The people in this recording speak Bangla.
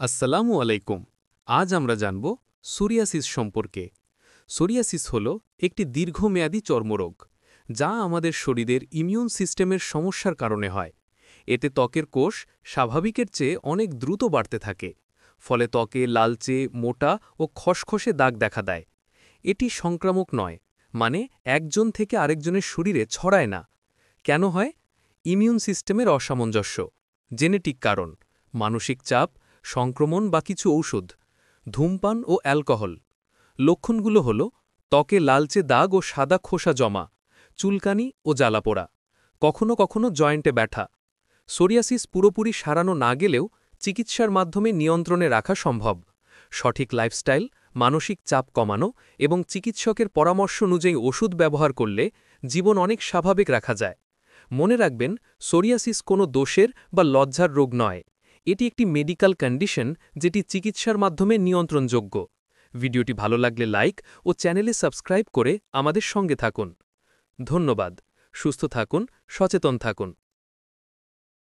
আসসালামু আলাইকুম। আজ আমরা জানব সোরিয়াসিস সম্পর্কে। সোরিয়াসিস হল একটি দীর্ঘমেয়াদী চর্মরোগ, যা আমাদের শরীরের ইমিউন সিস্টেমের সমস্যার কারণে হয়। এতে ত্বকের কোষ স্বাভাবিকের চেয়ে অনেক দ্রুত বাড়তে থাকে, ফলে ত্বকে লালচে, মোটা ও খসখসে দাগ দেখা দেয়। এটি সংক্রামক নয়, মানে একজন থেকে আরেকজনের শরীরে ছড়ায় না। কেন হয়? ইমিউন সিস্টেমের অসামঞ্জস্য, জেনেটিক কারণ, মানসিক চাপ, সংক্রমণ বা কিছু ঔষধ, ধূমপান ও অ্যালকোহল। লক্ষণগুলো হল ত্বকে লালচে দাগ ও সাদা খোসা জমা, চুলকানি ও জ্বালাপোড়া, কখনো কখনো জয়েন্টে ব্যথা। সোরিয়াসিস পুরোপুরি সারানো না গেলেও চিকিৎসার মাধ্যমে নিয়ন্ত্রণে রাখা সম্ভব। সঠিক লাইফস্টাইল, মানসিক চাপ কমানো এবং চিকিৎসকের পরামর্শ অনুযায়ী ওষুধ ব্যবহার করলে জীবন অনেক স্বাভাবিক রাখা যায়। মনে রাখবেন, সোরিয়াসিস কোনো দোষের বা লজ্জার রোগ নয়। এটি একটি মেডিকেল কন্ডিশন যেটি চিকিৎসার মাধ্যমে নিয়ন্ত্রণযোগ্য। ভিডিওটি ভালো লাগলে লাইক ও চ্যানেলে সাবস্ক্রাইব করে আমাদের সঙ্গে থাকুন। ধন্যবাদ। সুস্থ থাকুন, সচেতন থাকুন।